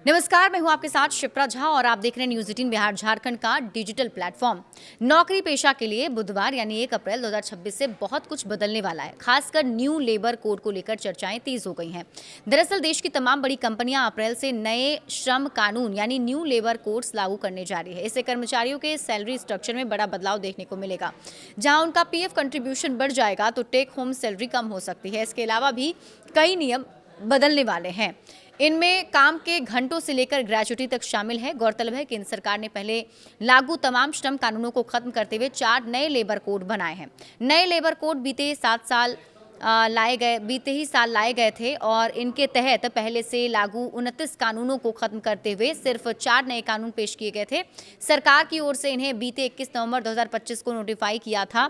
नमस्कार, मैं हूं आपके साथ शिप्रा झा और आप देख रहे हैं न्यूज़ 18 बिहार झारखंड का डिजिटल प्लेटफॉर्म। नौकरी पेशा के लिए बुधवार यानी 1 अप्रैल 2026 से बहुत कुछ बदलने वाला है। खासकर न्यू लेबर कोड को लेकर चर्चाएं तेज हो गई हैं। दरअसल देश की तमाम बड़ी कंपनियां अप्रैल से नए श्रम कानून यानी न्यू लेबर कोड्स लागू करने जा रही है। इससे कर्मचारियों के सैलरी स्ट्रक्चर में बड़ा बदलाव देखने को मिलेगा। जहाँ उनका पीएफ कंट्रीब्यूशन बढ़ जाएगा तो टेक होम सैलरी कम हो सकती है। इसके अलावा भी कई नियम बदलने वाले हैं। इनमें काम के घंटों से लेकर ग्रेजुटी तक शामिल है। गौरतलब है कि केंद्र सरकार ने पहले लागू तमाम श्रम कानूनों को खत्म करते हुए 4 नए लेबर कोड बनाए हैं। नए लेबर कोड बीते ही साल लाए गए थे और इनके तहत पहले से लागू 29 कानूनों को खत्म करते हुए सिर्फ 4 नए कानून पेश किए गए थे। सरकार की ओर से इन्हें बीते 21 नवंबर 2025 को नोटिफाई किया था।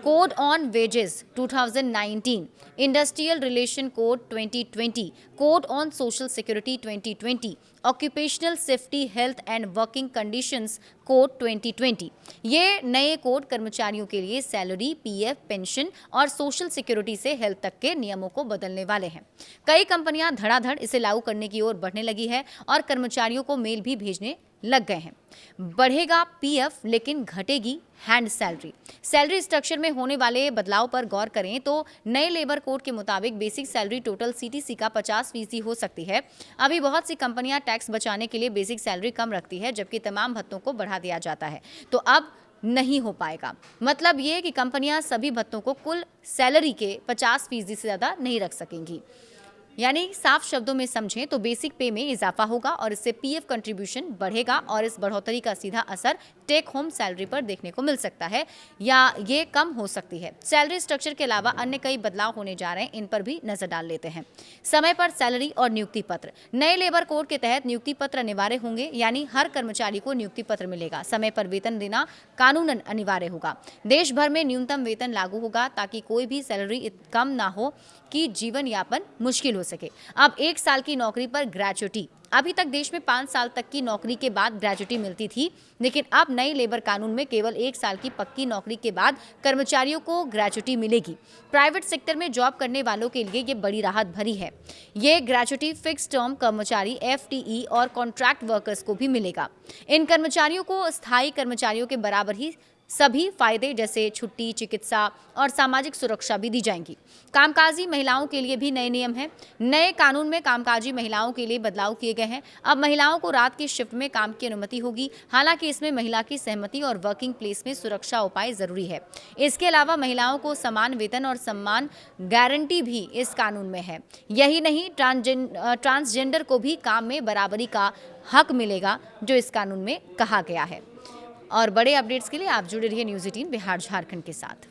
Code on wages 2019, industrial relation code 2020, code on social security 2020, occupational safety health and working conditions code 2020। ये नए कोड कर्मचारियों के लिए सैलरी, पीएफ, पेंशन और सोशल सिक्योरिटी से हेल्थ तक के नियमों को बदलने वाले हैं। कई कंपनियां धड़ाधड़ इसे लागू करने की ओर बढ़ने लगी है और कर्मचारियों को मेल भी भेजने लग गए हैं। बढ़ेगा पीएफ लेकिन घटेगी हैंड सैलरी। सैलरी स्ट्रक्चर में होने वाले बदलाव पर गौर करें तो नए लेबर कोड के मुताबिक बेसिक सैलरी टोटल सीटीसी का 50% हो सकती है। अभी बहुत सी कंपनियां टैक्स बचाने के लिए बेसिक सैलरी कम रखती है, जबकि तमाम भत्तों को बढ़ा दिया जाता है। तो अब नहीं हो पाएगा। मतलब ये कि कंपनियां सभी भत्तों को कुल सैलरी के 50% से ज़्यादा नहीं रख सकेंगी। यानी साफ शब्दों में समझें तो बेसिक पे में इजाफा होगा और इससे पीएफ कंट्रीब्यूशन बढ़ेगा और इस बढ़ोतरी का सीधा असर टेक होम सैलरी पर देखने को मिल सकता है या ये कम हो सकती है। सैलरी स्ट्रक्चर के अलावा अन्य कई बदलाव होने जा रहे हैं, इन पर भी नजर डाल लेते हैं। समय पर सैलरी और नियुक्ति पत्र। नए लेबर कोड के तहत नियुक्ति पत्र अनिवार्य होंगे, यानी हर कर्मचारी को नियुक्ति पत्र मिलेगा। समय पर वेतन देना कानूनन अनिवार्य होगा। देश भर में न्यूनतम वेतन लागू होगा ताकि कोई भी सैलरी कम ना हो कि जीवन यापन मुश्किल हो सके। अब 1 साल की नौकरी पर ग्रेजुटी। अभी तक देश में 5 साल तक की नौकरी के बाद ग्रेजुटी मिलती थी, लेकिन अब नई लेबर कानून में केवल 1 साल की पक्की नौकरी के बाद कर्मचारियों को ग्रेजुटी मिलेगी। प्राइवेट सेक्टर में जॉब करने वालों के लिए ये बड़ी राहत भरी है। ये ग्रेजुटी फिक्स टर्म कर्मचारी, एफटीई और कॉन्ट्रैक्ट वर्कर्स को भी मिलेगा। इन कर्मचारियों को स्थायी कर्मचारियों के बराबर ही सभी फायदे जैसे छुट्टी, चिकित्सा और सामाजिक सुरक्षा भी दी जाएंगी। कामकाजी महिलाओं के लिए भी नए नियम हैं। नए कानून में कामकाजी महिलाओं के लिए बदलाव किए गए हैं। अब महिलाओं को रात की शिफ्ट में काम की अनुमति होगी। हालांकि इसमें महिला की सहमति और वर्किंग प्लेस में सुरक्षा उपाय जरूरी है। इसके अलावा महिलाओं को समान वेतन और सम्मान गारंटी भी इस कानून में है। यही नहीं, ट्रांसजेंडर को भी काम में बराबरी का हक मिलेगा, जो इस कानून में कहा गया है। और बड़े अपडेट्स के लिए आप जुड़े रहिए न्यूज़ 18 बिहार झारखंड के साथ।